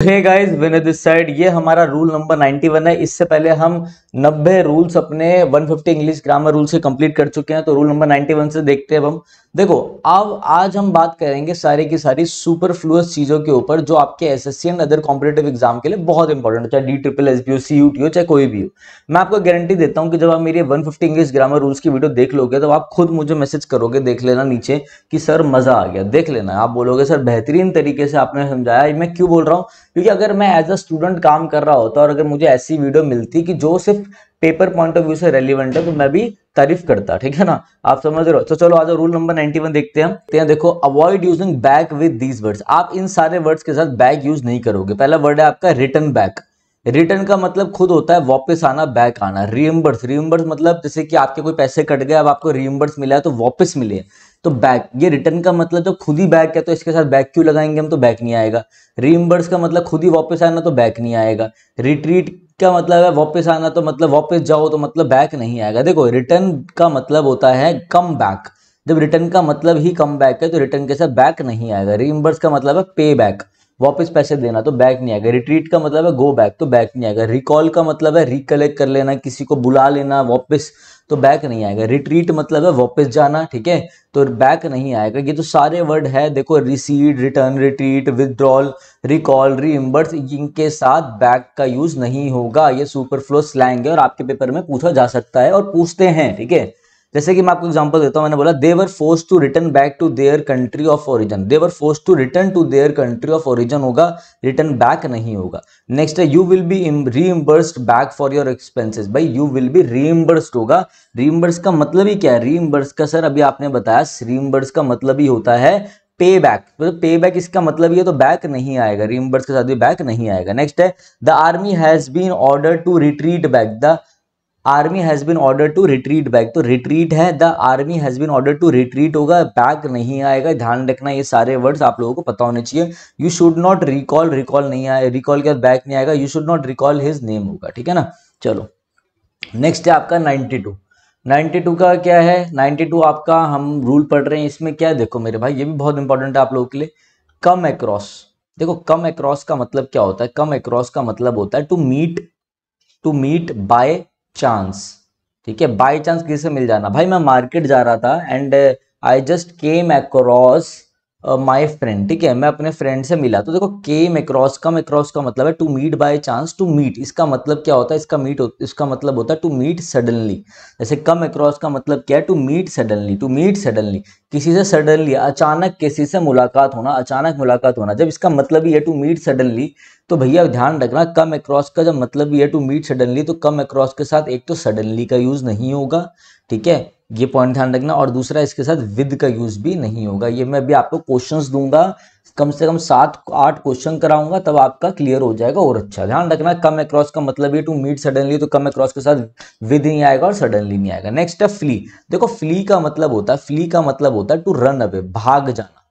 Hey guys, Vinay this side. ये हमारा rule number 91 है। इससे पहले हम 90 रूल्स अपने 150 इंग्लिश ग्रामर रूल से कंप्लीट कर चुके हैं। तो रूल नंबर 91 से देखते हैं अब हम। देखो, अब आज हम बात करेंगे सारी की सारी सुपरफ्लुअस चीजों के ऊपर जो आपके SSC and other competitive exam के लिए बहुत इंपॉर्टेंट है, चाहे डी ट्रिपल एस बी हो, सीयूटी हो, चाहे कोई भी हो। मैं आपको गारंटी देता हूं कि जब आप मेरी 150 इंग्लिश ग्रामर रूल्स की वीडियो देख लोगे तो आप खुद मुझे मैसेज करोगे, देख लेना नीचे कि सर मजा आ गया। देख लेना, आप बोलोगे सर बेहतरीन तरीके से आपने समझाया। मैं क्यों बोल रहा हूँ? क्योंकि अगर मैं एज अ स्टूडेंट काम कर रहा होता और अगर मुझे ऐसी वीडियो मिलती कि जो सिर्फ पेपर पॉइंट ऑफ व्यू से रेलिवेंट है तो मैं भी तारीफ करता। ठीक है ना, आप समझ रहे हो? तो चलो आज रूल नंबर 91 देखते हैं। देखो, avoid using back with these words. आप इन सारे वर्ड्स के साथ बैक यूज नहीं करोगे। पहला वर्ड है आपका रिटर्न बैक। रिटर्न का मतलब खुद होता है वापस आना, बैक आना। रियम्बर्स, रियम्बर्स मतलब जैसे कि आपके कोई पैसे कट गए, अब आपको रियम्बर्स मिला है तो वापस मिले, तो बैक। ये रिटर्न का मतलब जब खुद ही बैक है तो इसके साथ बैक क्यों लगाएंगे हम, तो बैक नहीं आएगा। रीइंबर्स का मतलब खुद ही वापस आना तो बैक नहीं आएगा। रिट्रीट का मतलब है वापस आना, तो मतलब वापस जाओ तो मतलब बैक नहीं आएगा। देखो, रिटर्न का मतलब होता है कम बैक। जब रिटर्न का मतलब ही कम बैक है तो रिटर्न के साथ बैक नहीं आएगा। रीइंबर्स का मतलब है पे बैक, वापस पैसे देना, तो बैक नहीं आएगा। रिट्रीट का मतलब है गो बैक, तो बैक नहीं आएगा। रिकॉल का मतलब है रिकलेक्ट कर लेना, किसी को बुला लेना वापस, तो बैक नहीं आएगा। रिट्रीट मतलब है वापस जाना, ठीक है, तो बैक नहीं आएगा। ये तो सारे वर्ड है, देखो, recede, return, retreat, withdrawal, recall, reimburse, इनके साथ बैक का यूज नहीं होगा। ये सुपरफ्लो स्लैंग है और आपके पेपर में पूछा जा सकता है और पूछते हैं, ठीक है। जैसे कि मैं आपको एग्जांपल देता हूं, मैंने बोला they were force to return back to their country of origin. They were force to return to their country of origin होगा, रिटर्न बैक नहीं होगा। नेक्स्ट है you will be reimbursed back for your expenses. भाई you will be reimbursed होगा। Reimburse का मतलब ही क्या है? रीइंबर्स का सर अभी आपने बताया, रीइंबर्स का मतलब ही होता है पे बैक। तो पे बैक इसका मतलब ये तो बैक नहीं आएगा, रीइंबर्स के साथ भी बैक नहीं आएगा। नेक्स्ट है the army has been order to retreat back. The army has been order to retreat back, तो रिट्रीट है, the army has been order to retreat होगा, बैक नहीं आएगा। ध्यान रखना, ये सारे वर्ड्स आप लोगों को पता होने चाहिए। You should not recall, recall नहीं आएगा, रिकॉल के बाद बैक नहीं आएगा। You should not recall his name होगा, ठीक है ना। चलो नेक्स्ट है आपका 92। 92 का क्या है? 92 आपका हम रूल पढ़ रहे हैं, इसमें क्या है देखो मेरे भाई, ये भी बहुत इंपॉर्टेंट है आप लोगों के लिए। Come across. देखो, कम अक्रॉस का मतलब क्या होता है? कम अक्रॉस का मतलब होता है टू मीट बाय चांस, ठीक है। बाय चांस किसी से मिल जाना। भाई मैं मार्केट जा रहा था and I just came across my friend, ठीक है, मैं अपने फ्रेंड से मिला। तो देखो, केम अक्रॉस, कम अक्रॉस का मतलब है to meet by chance. To meet इसका मतलब क्या होता है? इसका मतलब होता है टू मीट सडनली। जैसे कम अक्रॉस का मतलब क्या है? To meet suddenly, to meet suddenly, किसी से सडनली, अचानक किसी से मुलाकात होना, अचानक मुलाकात होना। जब इसका मतलब ही है टू मीट सडनली, तो भैया ध्यान रखना, कम अक्रॉस का जब मतलब ये टू मीट सडनली, तो कम अक्रॉस के साथ एक तो सडनली का यूज नहीं होगा, ठीक है, ये पॉइंट ध्यान रखना। और दूसरा, इसके साथ विद का यूज भी नहीं होगा। ये मैं भी आपको क्वेश्चंस दूंगा, कम से कम 7-8 क्वेश्चन कराऊंगा, तब आपका क्लियर हो जाएगा। और अच्छा ध्यान रखना, कम अक्रॉस का मतलब ये टू मीट सडनली, तो कम अक्रॉस के साथ विद नहीं आएगा और सडनली नहीं आएगा। नेक्स्ट है फ्ली। देखो, फ्ली का मतलब होता है, फ्ली का मतलब होता है टू रन अवे, भाग जाना।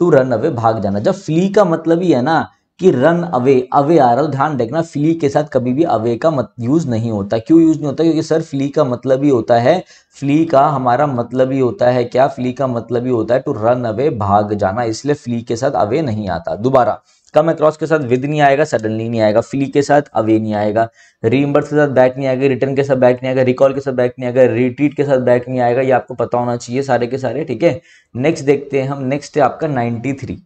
टू रन अवे, भाग जाना। जब फ्ली का मतलब ही है ना कि रन अवे, अवे आ रहा हो, ध्यान रखना, फ्ली के साथ कभी भी अवे का यूज नहीं होता। क्यों यूज नहीं होता? क्योंकि सर फ्ली का मतलब ही होता है, फ्ली का हमारा मतलब ही होता है क्या? फ्ली का मतलब ही होता है टू रन अवे, भाग जाना, इसलिए फ्ली के साथ अवे नहीं आता। दोबारा, कम अक्रॉस के साथ विद नहीं आएगा, सडनली नहीं आएगा, फ्ली के साथ अवे नहीं आएगा, रीइंबर्स के साथ बैक नहीं आएगा, रिटर्न के साथ बैक नहीं आएगा, रिकॉल के साथ बैक नहीं आएगा, रिट्रीट के साथ बैक नहीं आएगा। ये आपको पता होना चाहिए सारे के सारे, ठीक है। नेक्स्ट देखते हैं हम। नेक्स्ट है आपका 93।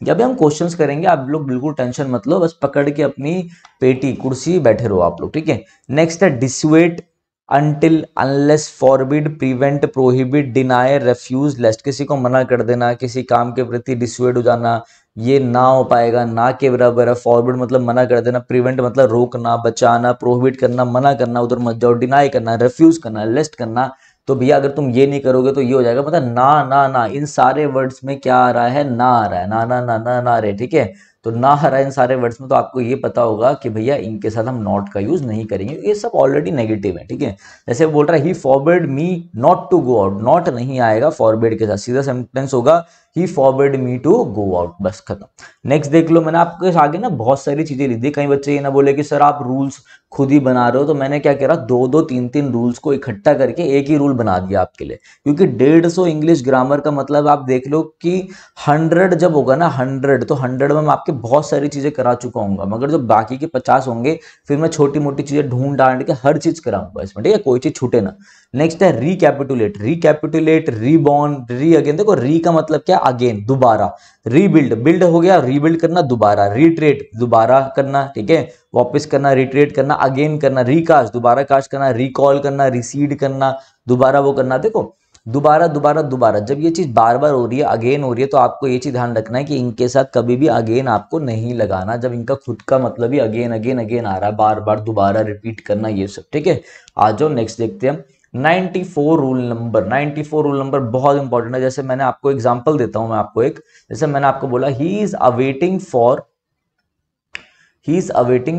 जब भी हम क्वेश्चंस करेंगे, आप लोग बिल्कुल टेंशन मत लो, बस पकड़ के अपनी पेटी कुर्सी बैठे रहो आप लोग, ठीक है। नेक्स्ट है dissuade, until, unless, forbid, prevent, prohibit, deny, refuse, lest. किसी को मना कर देना, किसी काम के प्रति डिसवेट हो जाना, ये ना हो पाएगा, ना के बराबर है। फॉरबिड मतलब मना कर देना, प्रिवेंट मतलब रोकना, बचाना, प्रोहिबिट करना, मना करना, उधर मत जाओ, डिनाई करना, रेफ्यूज करना, लेस्ट करना। तो भैया अगर तुम ये नहीं करोगे तो ये हो जाएगा, मतलब ना ना ना, इन सारे वर्ड्स में क्या आ रहा है? ना आ रहा है, ना ना ना ना ना रे, ठीक है। तो ना आ रहा है इन सारे वर्ड्स में, तो आपको ये पता होगा कि भैया इनके साथ हम नॉट का यूज नहीं करेंगे, ये सब ऑलरेडी नेगेटिव है, ठीक है। जैसे बोल रहा है he forbid me not to go out, not नहीं आएगा फॉरबिड के साथ, सीधा सेंटेंस होगा he forbid me to go out, बस खत्म। नेक्स्ट देख लो, मैंने आपके आगे ना बहुत सारी चीजें लिख दी। कई बच्चे ये ना बोले कि सर आप रूल्स खुद ही बना रहे हो, तो मैंने क्या करा, 2-2, 3-3 रूल्स को इकट्ठा करके एक ही रूल बना दिया आपके लिए। क्योंकि 150 इंग्लिश ग्रामर का मतलब आप देख लो कि 100 जब होगा ना, 100, तो 100 में हम आपके बहुत सारी चीजें करा चुका हूँ, मगर जो बाकी के 50 होंगे फिर मैं छोटी मोटी चीजें ढूंढ डांड के हर चीज कराऊंगा इसमें, ठीक है, कोई चीज छूटे ना। नेक्स्ट है रिकैपिटुलेट, रिकैपिटुलेट, रीबॉर्न, री अगेन। देखो री का मतलब क्या, अगेन, दोबारा। रीबिल्ड, बिल्ड हो गया, रीबिल्ड करना, दोबारा। रिट्रेट, दोबारा करना, ठीक है, वापस करना। रिट्रेट करना, अगेन करना। रिकास्ट, दोबारा कास्ट करना। रिकॉल करना, रिसीड करना, दोबारा वो करना। देखो दोबारा दोबारा दोबारा, जब ये चीज बार बार हो रही है, अगेन हो रही है, तो आपको ये चीज ध्यान रखना है कि इनके साथ कभी भी अगेन आपको नहीं लगाना, जब इनका खुद का मतलब ही अगेन अगेन अगेन आ रहा है, बार बार दोबारा रिपीट करना, ये सब, ठीक है। आ जाओ नेक्स्ट देखते हैं 94 रूल नंबर। 94 रूल नंबर बहुत इंपॉर्टेंट है। जैसे मैंने आपको एग्जांपल देता हूं मैं आपको एक, जैसे मैंने आपको बोला he is awaiting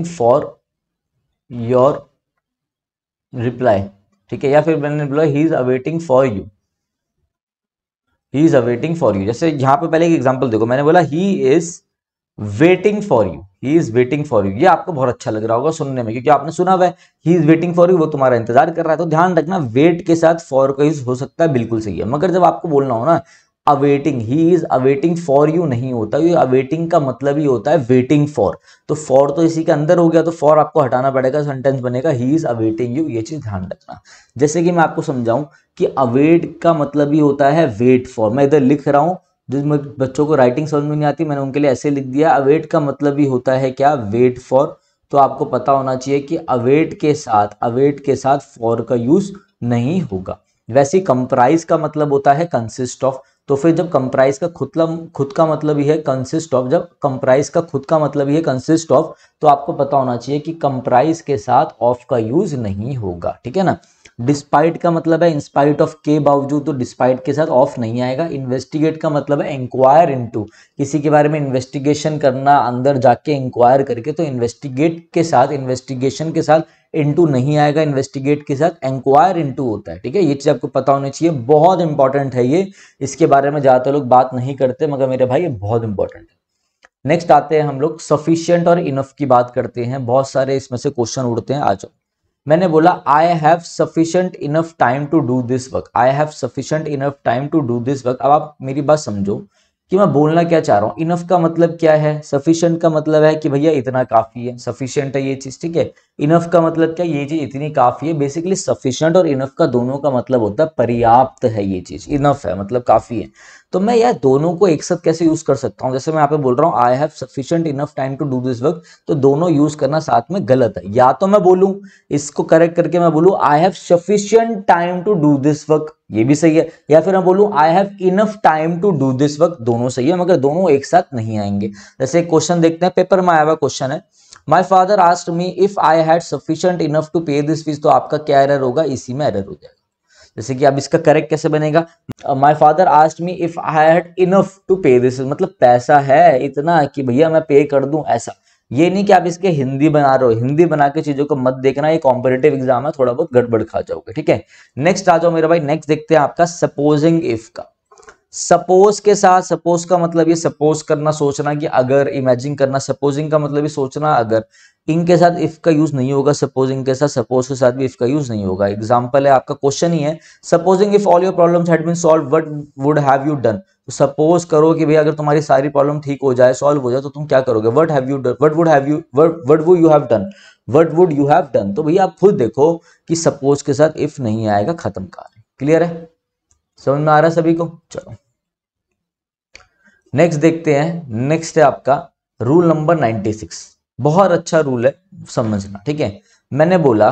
for your reply, ठीक है, या फिर मैंने बोला he is awaiting for you, he is awaiting for you. जैसे यहाँ पे पहले एक एग्जांपल देखो, मैंने बोला he is waiting for you, he is waiting for you. ये आपको बहुत अच्छा लग रहा होगा सुनने में, क्योंकि आपने सुना हुआ है he is waiting for you, वो तुम्हारा इंतजार कर रहा है। तो ध्यान रखना वेट के साथ फॉर का यूज हो सकता है, बिल्कुल सही है, मगर जब आपको बोलना हो ना awaiting, he is awaiting for you नहीं होता, ये अवेटिंग का मतलब ही होता है वेटिंग फॉर। तो फॉर तो इसी के अंदर हो गया, तो फॉर आपको हटाना पड़ेगा, सेंटेंस बनेगा ही इज अवेटिंग यू। ये चीज ध्यान रखना। जैसे कि मैं आपको समझाऊं कि अवेट का मतलब ही होता है वेट फॉर। मैं इधर लिख रहा हूं, जिस बच्चों को राइटिंग समझ में नहीं आती मैंने उनके लिए ऐसे लिख दिया, अवेट का मतलब ही होता है क्या, वेट फॉर। तो आपको पता होना चाहिए कि अवेट के साथ फॉर का यूज नहीं होगा। वैसे कंप्राइज का मतलब होता है कंसिस्ट ऑफ। तो फिर जब कंप्राइज का खुद का मतलब ही है कंसिस्ट ऑफ, जब कंप्राइज का खुद का मतलब ही है कंसिस्ट ऑफ, तो आपको पता होना चाहिए कि कंप्राइज के साथ ऑफ का यूज नहीं होगा, ठीक है ना। डिस्पाइट का मतलब है इंस्पाइट ऑफ, के बावजूद, तो डिस्पाइट के साथ ऑफ नहीं आएगा। इन्वेस्टिगेट का मतलब है इंक्वायर इनटू, किसी के बारे में इन्वेस्टिगेशन करना, अंदर जाके इंक्वायर करके, तो इन्वेस्टिगेट के साथ, इन्वेस्टिगेशन के साथ इनटू नहीं आएगा, इन्वेस्टिगेट के साथ इंक्वायर इनटू होता है, ठीक है। ये चीज आपको पता होनी चाहिए, बहुत इंपॉर्टेंट है ये, इसके बारे में ज्यादातर लोग बात नहीं करते, मगर मेरे भाई ये बहुत इंपॉर्टेंट है। नेक्स्ट आते हैं हम लोग सफिशिएंट और इनफ की बात करते हैं। बहुत सारे इसमें से क्वेश्चन उड़ते हैं, आ जाओ। मैंने बोला I have sufficient enough time to do this work, I have sufficient enough time to do this work. अब आप मेरी बात समझो कि मैं बोलना क्या चाह रहा हूं। इनफ का मतलब क्या है, सफिशिएंट का मतलब है कि भैया इतना काफी है, सफिशिएंट है ये चीज, ठीक है। इनफ का मतलब क्या, ये चीज इतनी काफी है। बेसिकली सफिशिएंट और इनफ का दोनों का मतलब होता है पर्याप्त है, ये चीज इनफ है मतलब काफी है। तो मैं यार दोनों को एक साथ कैसे यूज कर सकता हूँ। जैसे मैं यहाँ पे बोल रहा हूँ I have sufficient enough time to do this work, तो दोनों यूज करना साथ में गलत है। या तो मैं बोलूं, इसको करेक्ट करके मैं बोलूं I have sufficient time to do this work, ये भी सही है। या फिर मैं बोलूं I have enough time to do this work, दोनों सही है, मगर दोनों एक साथ नहीं आएंगे। जैसे एक क्वेश्चन देखते हैं, पेपर में आया हुआ क्वेश्चन है, my father asked me if I had sufficient enough to pay this fees. तो आपका क्या एरर होगा, इसी में एरर हो जाएगा। जैसे कि अब इसका करेक्ट कैसे बनेगा, my father asked me if I had enough to pay this, मतलब पैसा है इतना कि भैया मैं पे कर दूं, ऐसा। ये नहीं कि आप इसके हिंदी बना रहे हो, हिंदी बना के चीजों को मत देखना, ये कॉम्पिटेटिव एग्जाम है, थोड़ा बहुत गड़बड़ खा जाओगे, ठीक है। नेक्स्ट आ जाओ मेरे भाई, नेक्स्ट देखते हैं आपका सपोजिंग इफ का। सपोज के साथ, सपोज का मतलब ये सपोज करना, सोचना कि अगर, इमेजिन करना। सपोजिंग का मतलब ये सोचना अगर। इनके साथ इफ का यूज नहीं होगा, सपोजिंग के साथ, सपोज के साथ भी इफ का यूज नहीं होगा। एग्जांपल है आपका, क्वेश्चन ही है, supposing if all your problems had been solved what would have you done. तो सपोज करो कि भाई अगर तुम्हारी सारी प्रॉब्लम ठीक हो जाए, सॉल्व हो जाए, तो तुम क्या करोगे, what have you done, what would have you, what would you have done, what would you have done. तो भैया आप खुद देखो कि सपोज के साथ इफ नहीं आएगा, खत्म कहानी। क्लियर है, समझ में आ रहा है सभी को। चलो नेक्स्ट देखते हैं। नेक्स्ट है आपका रूल नंबर 96। बहुत अच्छा रूल है, समझना, ठीक है। मैंने बोला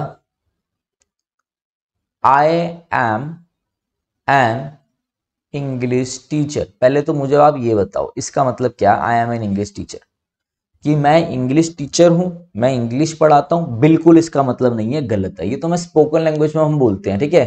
आई एम एन इंग्लिश टीचर। पहले तो मुझे आप ये बताओ इसका मतलब क्या, आई एम एन इंग्लिश टीचर, कि मैं इंग्लिश टीचर हूं, मैं इंग्लिश पढ़ाता हूं। बिल्कुल इसका मतलब नहीं है, गलत है। ये तो मैं स्पोकन लैंग्वेज में हम बोलते हैं, ठीक है,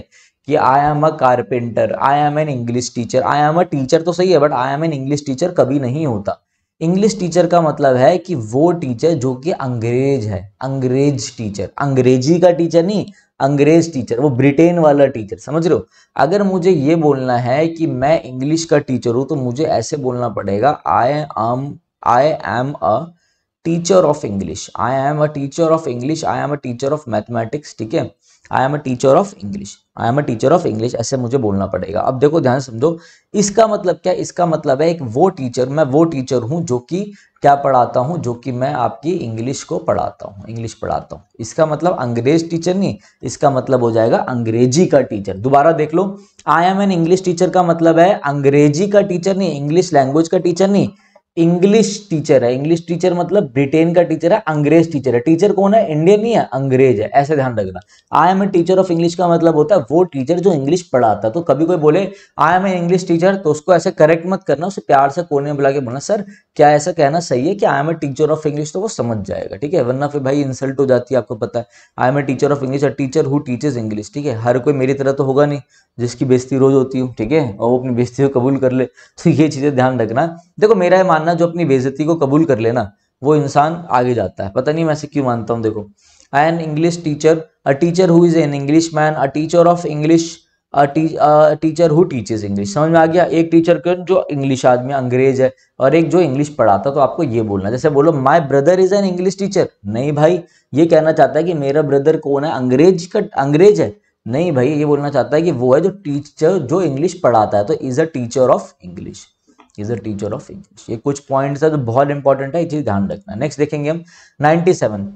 कि I am a carpenter, I am an English teacher. I am a teacher तो सही है, but I am an English teacher कभी नहीं होता। इंग्लिश टीचर का मतलब है कि वो टीचर जो कि अंग्रेज है, अंग्रेज टीचर, अंग्रेजी का टीचर नहीं, अंग्रेज टीचर, वो ब्रिटेन वाला टीचर, समझ रहे हो। अगर मुझे ये बोलना है कि मैं इंग्लिश का टीचर हूं, तो मुझे ऐसे बोलना पड़ेगा I am a teacher of English, I am a teacher of English, I am a teacher of mathematics, ठीक है, I am a teacher of English, I am a teacher of English, ऐसे मुझे बोलना पड़ेगा। अब देखो ध्यान से समझो, इसका मतलब क्या, इसका मतलब है एक वो टीचर, मैं वो टीचर हूं जो कि क्या पढ़ाता हूं, जो कि मैं आपकी इंग्लिश को पढ़ाता हूं, इंग्लिश पढ़ाता हूं। इसका मतलब अंग्रेज टीचर नहीं, इसका मतलब हो जाएगा अंग्रेजी का टीचर। दोबारा देख लो, I am an English teacher का मतलब है अंग्रेजी का टीचर नहीं, इंग्लिश लैंग्वेज का टीचर नहीं, इंग्लिश टीचर है। इंग्लिश टीचर मतलब ब्रिटेन का टीचर है, अंग्रेज टीचर है। टीचर कौन है, इंडियन नहीं है, अंग्रेज है, ऐसे ध्यान रखना। I am a teacher of English का मतलब होता है वो टीचर जो इंग्लिश पढ़ाता है। तो कभी कोई बोले I am a English teacher, तो उसको ऐसे करेक्ट मत करना, उसे प्यार से कोने में बुला के बोलना सर क्या ऐसा कहना सही है कि I am a teacher of English, तो वो समझ जाएगा, ठीक है, वरना फिर भाई इंसल्ट हो जाती है, आपको पता है। I am a teacher of English, teacher who teaches English, ठीक है, हर कोई मेरी तरह तो होगा नहीं जिसकी बेइज्जती रोज होती हो, ठीक है, और वो अपनी बेइज्जती को कबूल कर ले। तो ये चीजें ध्यान रखना। देखो मेरा ये मानना, जो अपनी बेइज्जती को कबूल कर लेना वो इंसान आगे जाता है। पता नहीं मैं ऐसे क्यों मानता हूँ। देखो N English teacher, a teacher who is an English man, a teacher of English, teacher who teaches English. समझ में आ गया, एक टीचर को जो इंग्लिश आदमी अंग्रेज है, और एक जो इंग्लिश पढ़ाता। तो आपको ये बोलना, जैसे बोलो my brother is an English teacher, नहीं भाई ये कहना चाहता है कि मेरा ब्रदर कौन है, अंग्रेज है, नहीं भाई ये बोलना चाहता है कि वो है जो टीचर जो इंग्लिश पढ़ाता है। तो is a teacher of English, is a teacher of English. ये कुछ पॉइंट्स है जो बहुत इंपॉर्टेंट है, ये चीज ध्यान रखना। नेक्स्ट देखेंगे हम 97,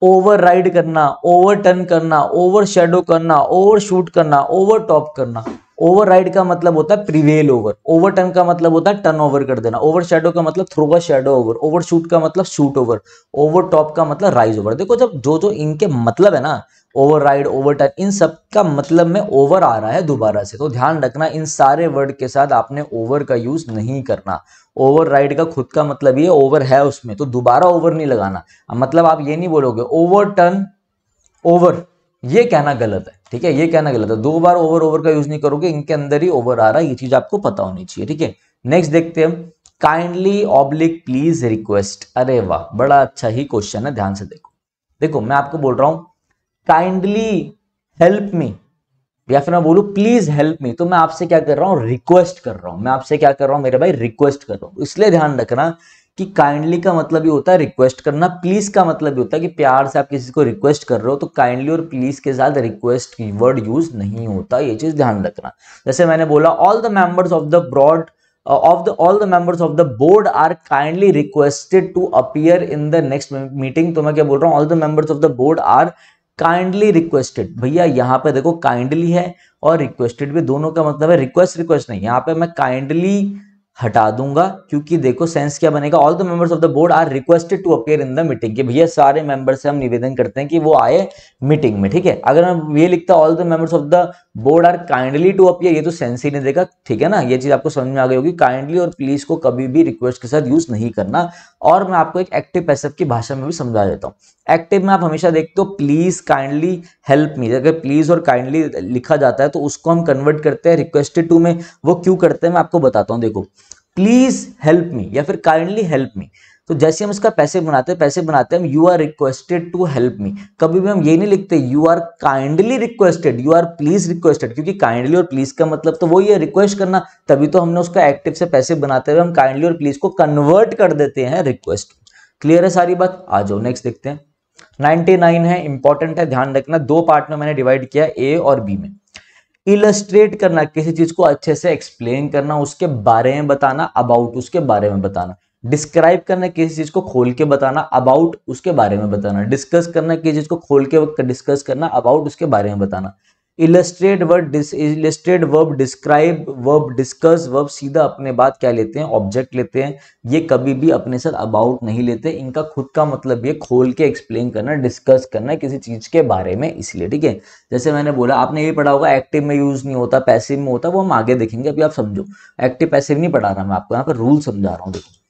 ओवर राइड करना, ओवर टर्न करना, ओवर शेडो करना, ओवर शूट करना, ओवर टॉप करना। ओवर राइड का मतलब होता है प्रिवेल ओवर, ओवर टर्न का मतलब होता है टर्न ओवर कर देना, ओवर शेडो का मतलब throw a shadow over, overshoot का मतलब शूट ओवर, ओवर टॉप का मतलब राइज ओवर। देखो जब जो जो इनके मतलब है ना, ओवर राइड, ओवर टर्न, इन सब का मतलब में ओवर आ रहा है दोबारा से, तो ध्यान रखना इन सारे वर्ड के साथ आपने ओवर का यूज नहीं करना। ओवर राइड का खुद का मतलब ये ओवर है उसमें, तो दोबारा ओवर नहीं लगाना। मतलब आप ये नहीं बोलोगे ओवर टर्न ओवर, ये कहना गलत है, ठीक है, ये कहना गलत है। दो बार ओवर ओवर का यूज नहीं करोगे, इनके अंदर ही ओवर आ रहा है, ये चीज आपको पता होनी चाहिए, ठीक है। नेक्स्ट देखते हैं हम, काइंडली ऑब्लिक प्लीज रिक्वेस्ट। अरे वाह, बड़ा अच्छा ही क्वेश्चन है, ध्यान से देखो। देखो मैं आपको बोल रहा हूं काइंडली हेल्प मी, या फिर मैं बोलूं प्लीज हेल्प मी, तो मैं आपसे क्या कर रहा हूं, रिक्वेस्ट कर रहा हूं। मैं आपसे क्या कर रहा हूं मेरे भाई, रिक्वेस्ट कर रहा हूं। इसलिए ध्यान रखना कि काइंडली का मतलब ये होता है रिक्वेस्ट करना, प्लीज का मतलब ये होता है कि प्यार से आप किसी को रिक्वेस्ट कर रहे हो। तो काइंडली और प्लीज के साथ रिक्वेस्ट की वर्ड यूज नहीं होता, ये चीज ध्यान रखना। जैसे मैंने बोला all the members of the broad all the members of the board are kindly requested to appear in the next meeting। तो मैं क्या बोल रहा हूं, all the members of the board are kindly requested। भैया यहाँ पे देखो kindly है और requested भी, दोनों का मतलब है रिक्वेस्ट नहीं। यहाँ पे मैं kindly हटा दूंगा, क्योंकि देखो सेंस क्या बनेगा, all the members of the board are requested to appear in the meeting, कि भैया सारे मेंबर से हम निवेदन करते हैं कि वो आए मीटिंग में, ठीक है। अगर मैं ये लिखता all the members of the board are kindly to appear, ये तो सेंस ही नहीं देगा, ठीक है ना। ये चीज आपको समझ में आ गई होगी, काइंडली और प्लीज को कभी भी रिक्वेस्ट के साथ यूज नहीं करना। और मैं आपको एक एक्टिव पैसिव की भाषा में भी समझा देता हूँ। एक्टिव में आप हमेशा देखते हो प्लीज, काइंडली, हेल्प मी। अगर प्लीज और काइंडली लिखा जाता है तो उसको हम कन्वर्ट करते हैं रिक्वेस्टेड टू में। वो क्यों करते हैं मैं आपको बताता हूँ। देखो प्लीज हेल्प मी या फिर काइंडली हेल्प मी, तो जैसे हम इसका पैसे बनाते हैं हम you are requested to help me. कभी भी हम ये नहीं लिखते you are kindly requested, you are please requested, क्योंकि काइंडली और प्लीज का मतलब तो वही है रिक्वेस्ट करना। तभी तो हमने उसका एक्टिव से पैसे बनाते हुए हम काइंडली और प्लीज को कन्वर्ट कर देते हैं रिक्वेस्ट। क्लियर है सारी बात, आ जाओ नेक्स्ट देखते हैं। 99 है, इंपॉर्टेंट है, ध्यान रखना। दो पार्ट में मैंने डिवाइड किया, ए और बी में। इलस्ट्रेट करना, किसी चीज को अच्छे से एक्सप्लेन करना, उसके बारे में बताना, अबाउट उसके बारे में बताना। डिस्क्राइब करना, किसी चीज को खोल के बताना, अबाउट उसके बारे में बताना। डिस्कस करना, किसी चीज को खोल के डिस्कस करना, अबाउट उसके बारे में बताना। Illustrate word, illustrate verb, describe verb, discuss verb, सीधा अपने बात क्या लेते हैं, ऑब्जेक्ट लेते हैं। ये कभी भी अपने साथ अबाउट नहीं लेते, इनका खुद का मतलब ये खोल के एक्सप्लेन करना, डिस्कस करना किसी चीज के बारे में, इसलिए, ठीक है। जैसे मैंने बोला, आपने ये पढ़ा होगा एक्टिव में यूज नहीं होता, पैसिव में होता, वो हम आगे देखेंगे, अभी आप समझो। एक्टिव पैसिव नहीं पढ़ा रहा मैं आपको, यहाँ पर रूल समझा रहा हूँ। देखो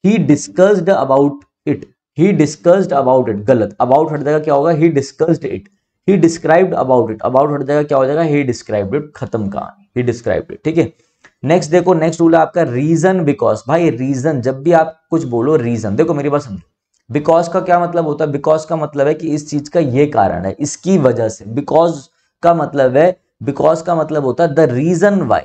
ही discussed about it, he discussed about it, गलत, अबाउट हट जाएगा, क्या होगा, ही discussed it. He described about it, about हट जाएगा, क्या हो जाएगा, ही डिस्क्राइब्ड इट, खत्म कहानी, ही डिस्क्राइब्ड इट, ठीक है। नेक्स्ट देखो, नेक्स्ट रूल है आपका रीजन बिकॉज। भाई रीजन, जब भी आप कुछ बोलो रीजन, देखो मेरी बात समझो। बिकॉज का क्या मतलब होता है, बिकॉज का मतलब है कि इस चीज का ये कारण है, इसकी वजह से। बिकॉज का मतलब है, बिकॉज का मतलब होता है द रीजन वाई,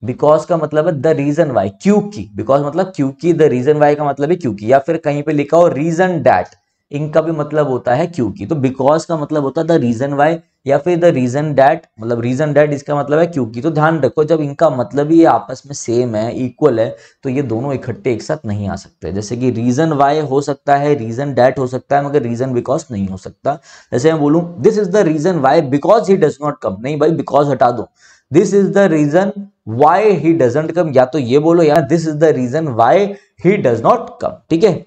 बिकॉज का मतलब है द रीजन वाई, क्योंकि, बिकॉज मतलब क्योंकि, द रीजन वाई का मतलब है क्योंकि, या फिर कहीं पे लिखा हो रीजन दैट, इनका भी मतलब होता है क्योंकि। तो बिकॉज का मतलब होता है द रीजन वाई, या फिर द रीजन दैट, मतलब रीजन दैट इसका मतलब है क्योंकि। तो ध्यान रखो जब इनका मतलब ही आपस में सेम है, इक्वल है, तो ये दोनों इकट्ठे एक साथ नहीं आ सकते। जैसे कि रीजन वाई हो सकता है, रीजन दैट हो सकता है, मगर रीजन बिकॉज नहीं हो सकता। जैसे मैं बोलूं this is the reason why because he does not come, नहीं भाई बिकॉज हटा दो, this is the reason why he doesn't come, या तो ये बोलो या this is the reason why he does not come, ठीक है।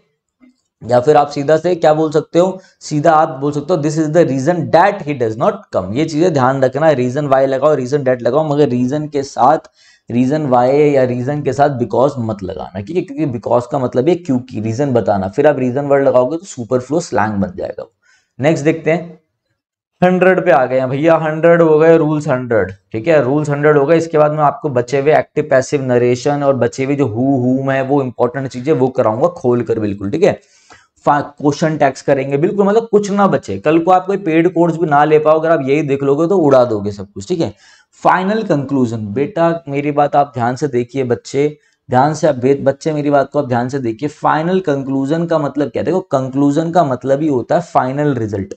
या फिर आप सीधा से क्या बोल सकते हो, सीधा आप बोल सकते हो this is the reason that he does not come. ये चीजें ध्यान रखना, रीजन वाई लगाओ, रीजन दैट लगाओ, मगर रीजन के साथ, रीजन वाई या रीजन के साथ बिकॉज मत लगाना, ठीक है, क्योंकि बिकॉज का मतलब है क्योंकि, रीजन बताना, फिर आप रीजन वर्ड लगाओगे तो सुपरफ्लो स्लैंग बन जाएगा। नेक्स्ट देखते हैं, 100 पे आ गए हैं भैया, 100 हो गए रूल्स 100, ठीक है, रूल्स 100 हो गए। इसके बाद मैं आपको बचे हुए एक्टिव पैसिव नरेशन और बचे हुए जो हु है वो इंपॉर्टेंट चीजें वो कराऊंगा खोल कर, बिल्कुल ठीक है। क्वेश्चन टैक्स करेंगे बिल्कुल, मतलब कुछ ना बचे, कल को आप कोई पेड कोर्स भी ना ले पाओ, अगर आप यही देख लोगे तो उड़ा दोगे सब कुछ, ठीक है। फाइनल कंक्लूजन, बेटा मेरी बात आप ध्यान से देखिए बच्चे, ध्यान से आप बच्चे मेरी बात को आप ध्यान से देखिए। फाइनल कंक्लूजन का मतलब क्या है, देखो कंक्लूजन का मतलब ही होता है फाइनल रिजल्ट,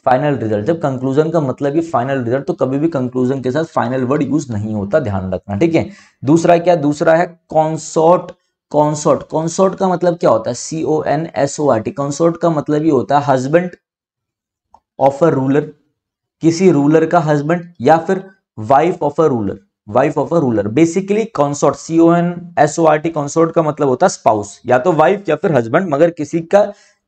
फाइनल रिजल्ट। जब कंक्लूजन का मतलब ही फाइनल रिजल्ट, तो कभी भी कंक्लूजन के साथ फाइनल वर्ड यूज नहीं होता, ध्यान रखना, ठीक है। दूसरा क्या, दूसरा है कॉन्सोर्ट। कॉन्सोर्ट, कॉन्सोर्ट का मतलब क्या होता है, CONSORT, कॉन्सोर्ट का मतलब ये होता है हस्बैंड ऑफ अ रूलर, किसी रूलर का हस्बैंड, या फिर wife of a ruler, wife of a ruler. Basically कॉन्सोर्ट, CONSORT, कॉन्सोर्ट का मतलब होता है स्पाउस, या तो वाइफ या फिर हस्बैंड, मगर किसी का,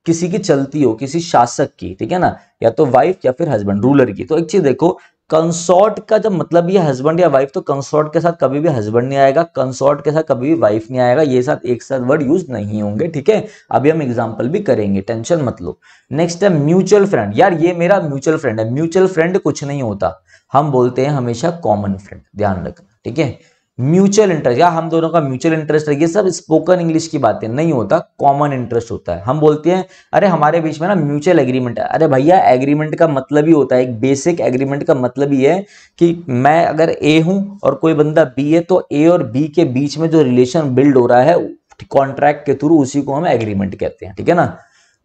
किसी की चलती हो, किसी शासक की, ठीक है ना, या तो वाइफ या फिर हस्बैंड, रूलर की। तो एक चीज देखो, कंसॉर्ट का जब मतलब ये हस्बैंड या वाइफ, तो कंसॉर्ट के साथ कभी भी हस्बैंड नहीं आएगा, कंसॉर्ट के साथ कभी भी वाइफ नहीं आएगा, ये साथ एक साथ वर्ड यूज नहीं होंगे, ठीक है। अभी हम एग्जांपल भी करेंगे, टेंशन मत लो। नेक्स्ट है म्यूचुअल फ्रेंड, यार ये मेरा म्यूचुअल फ्रेंड है, म्यूचुअल फ्रेंड कुछ नहीं होता, हम बोलते हैं हमेशा कॉमन फ्रेंड, ध्यान रखना, ठीक है। म्यूचुअल इंटरेस्ट, या हम दोनों का म्यूचुअल इंटरेस्ट है, ये सब स्पोकन इंग्लिश की बातें नहीं होता, कॉमन इंटरेस्ट होता है। हम बोलते हैं अरे हमारे बीच में ना म्यूचुअल एग्रीमेंट है, अरे भैया एग्रीमेंट का मतलब ही होता है, एक बेसिक एग्रीमेंट का मतलब ही है कि मैं अगर ए हूं और कोई बंदा बी है, तो ए और बी के बीच में जो रिलेशन बिल्ड हो रहा है कॉन्ट्रैक्ट के थ्रू, उसी को हम एग्रीमेंट कहते हैं, ठीक है ना,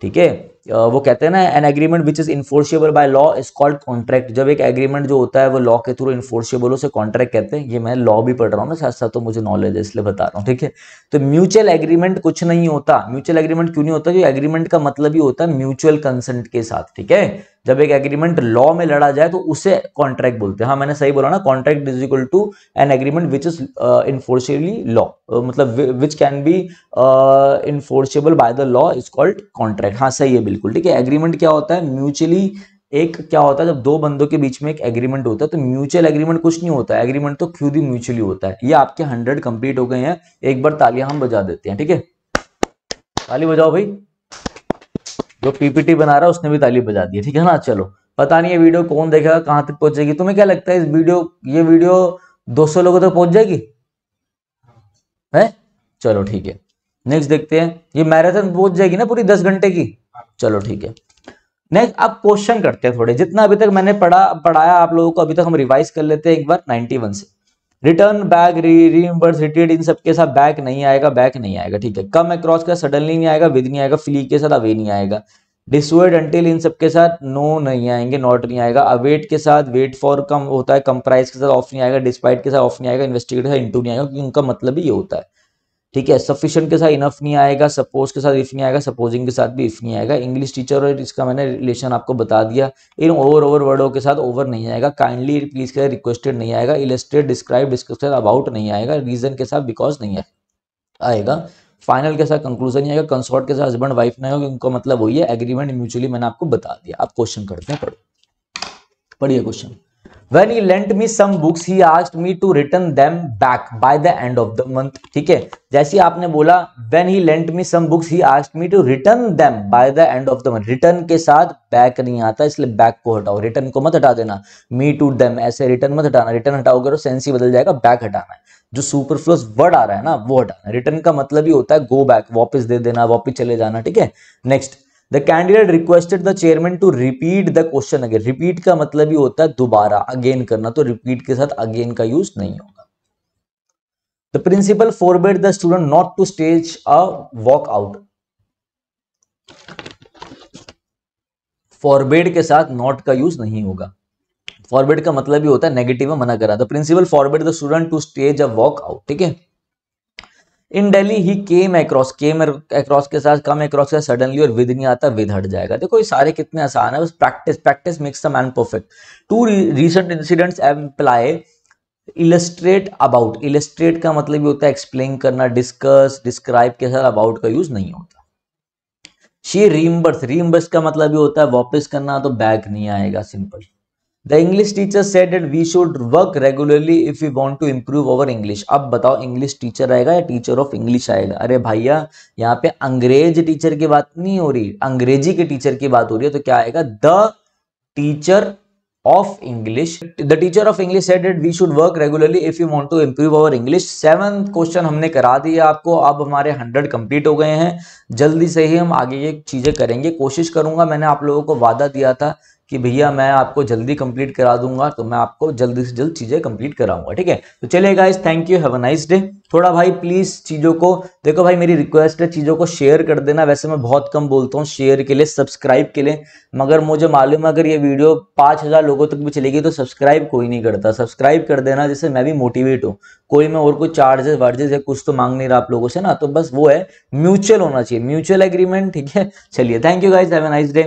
ठीक है। वो कहते हैं ना N agreement which is enforceable by law is called contract. जब एक एग्रीमेंट जो होता है वो लॉ के थ्रू इन्फोर्सेबल, उसे कॉन्ट्रैक्ट कहते हैं। ये मैं लॉ भी पढ़ रहा हूँ ना साथ साथ, तो मुझे नॉलेज है इसलिए बता रहा हूँ, ठीक है। तो म्यूचुअल एग्रीमेंट कुछ नहीं होता, म्यूचुअल एग्रीमेंट क्यों नहीं होता, जो एग्रीमेंट का मतलब ही होता है म्यूचुअल कंसेंट के साथ, ठीक है। जब एक एग्रीमेंट लॉ में लड़ा जाए तो उसे कॉन्ट्रैक्ट बोलते हैं। हाँ मैंने सही बोला ना, contract is equal to an agreement which is enforceably law, मतलब which can be enforceable by the law is called contract. हाँ सही है बिल्कुल, ठीक है। एग्रीमेंट क्या होता है, म्यूचुअली, एक क्या होता है जब दो बंदों के बीच में एक एग्रीमेंट होता है, तो म्यूचुअल एग्रीमेंट कुछ नहीं होता है, एग्रीमेंट तो खुद ही म्यूचुअली होता है। ये आपके 100 कंप्लीट हो गए हैं, एक बार तालियां हम बजा देते हैं, ठीक है। ताली बजाओ भाई, जो पीपीटी बना रहा है उसने भी ताली बजा दी है, ठीक है ना। चलो, पता नहीं ये वीडियो कौन देखेगा, कहां तक पहुंचेगी, तुम्हें क्या लगता है इस वीडियो, ये वीडियो 200 लोगों तक पहुंच जाएगी है? चलो ठीक है, नेक्स्ट देखते हैं। ये मैराथन पहुंच जाएगी ना पूरी 10 घंटे की, चलो ठीक है। नेक्स्ट अब क्वेश्चन करते हैं थोड़े, जितना अभी तक मैंने पढ़ाया आप लोगों को, अभी तक हम रिवाइज कर लेते हैं एक बार 91 से। रिटर्न, बैक, रीइंबर्स, रिटेड, इन सबके साथ बैक नहीं आएगा, बैक नहीं आएगा, ठीक है। कम अक्रॉस का सडनली नहीं आएगा, विद नहीं आएगा, फ्ली के साथ अवे नहीं आएगा। डिसवर्ड, अंटिल, इन सबके साथ नो नहीं आएंगे, नॉट नहीं आएगा। अवेट के साथ वेट फॉर कम होता है, कंप्राइज के साथ ऑफ नहीं आएगा, डिस्पाइट के साथ ऑफ नहीं आएगा, इन्वेस्टिगेट के साथ इनटू नहीं आएगा, क्योंकि उनका मतलब ही ये होता है, ठीक है। सफिशिएंट के साथ इनफ नहीं आएगा, सपोज के साथ इफ नहीं आएगा, सपोजिंग के साथ भी इफ नहीं आएगा। इंग्लिश टीचर और इसका मैंने रिलेशन आपको बता दिया। इन ओवर वर्डों के साथ ओवर नहीं आएगा। काइंडली, प्लीज के साथ रिक्वेस्टेड नहीं आएगा। इलस्ट्रेट, डिस्क्राइब, डिस्कस अबाउट नहीं आएगा। रीजन के साथ बिकॉज नहीं आएगा। फाइनल के साथ कंक्लूजन नहीं आएगा। कंसोर्ट के साथ हस्बैंड वाइफ नहीं होगा, उनका मतलब वही है एग्रीमेंट म्यूचुअली, मैंने आपको बता दिया। आप क्वेश्चन करते हैं, पढ़ो, पढ़िए question. When he lent me some books, he asked me to return them back by the end of the month, ठीक है। जैसे आपने बोला when he lent me some books, he asked me to return them by the end of the month, return के साथ back नहीं आता, इसलिए बैक को हटाओ, रिटर्न को मत हटा देना। me to them ऐसे रिटर्न मत हटाना, रिटर्न हटाओगे तो सेंस ही बदल जाएगा, बैक हटाना है। जो सुपरफ्लुअस वर्ड आ रहा है ना वो हटाना। रिटर्न का मतलब ही होता है गो बैक, वापस दे देना, वापस चले जाना, ठीक है। Next, the candidate requested the chairman to repeat the question again. Repeat का मतलब ही होता है दोबारा, अगेन करना, तो रिपीट के साथ अगेन का यूज नहीं होगा। The principal forbade the student not to stage a walk out. Forbade के साथ नॉट का यूज नहीं होगा। फॉरबेड का मतलब ही होता है नेगेटिव में मना करा। The principal forbade the student to stage a walk out, ठीक है। In Delhi he came across के साथ कम अक्रॉस के सडनली और विद नहीं आता, विद हट जाएगा। देखो ये सारे कितने आसान है, बस practice makes the man perfect. Two recent incidents employ illustrate about. Illustrate का मतलब ये होता है एक्सप्लेन करना, डिस्कस डिस्क्राइब के साथ अबाउट का यूज नहीं होता। शी रीइंबर्स का मतलब ये होता है वापस करना, तो बैक नहीं आएगा, simple. The English teacher said that we should work regularly if we want to improve our English. अब बताओ इंग्लिश टीचर आएगा या टीचर ऑफ इंग्लिश आएगा? अरे भैया यहाँ पे अंग्रेज टीचर की बात नहीं हो रही, अंग्रेजी के टीचर की बात हो रही है, तो क्या आएगा? The teacher of English. The teacher of English said that we should work regularly if you want to improve our English. 7 question हमने करा दिया आपको, अब हमारे 100 कंप्लीट हो गए हैं। जल्दी से ही हम आगे ये चीजें करेंगे, कोशिश करूंगा। मैंने आप लोगों को वादा दिया था कि भैया मैं आपको जल्दी कंप्लीट करा दूंगा, तो मैं आपको जल्दी से जल्द चीजें कंप्लीट कराऊंगा, ठीक है। तो चलिए guys, thank you, have a nice day. थोड़ा भाई प्लीज चीजों को देखो, भाई मेरी रिक्वेस्ट है चीजों को शेयर कर देना। वैसे मैं बहुत कम बोलता हूँ शेयर के लिए, सब्सक्राइब के लिए, मगर मुझे मालूम है अगर ये वीडियो 5000 लोगों तक भी चलेगी तो सब्सक्राइब कोई नहीं करता। सब्सक्राइब कर देना जिससे मैं भी मोटिवेट हूँ। कोई मैं और कोई चार्जेस वार्जेस है कुछ तो मांग नहीं रहा आप लोगों से ना, तो बस वो है म्यूचुअल होना चाहिए, म्यूचुअल एग्रीमेंट, ठीक है। चलिए thank you guys, have a nice day.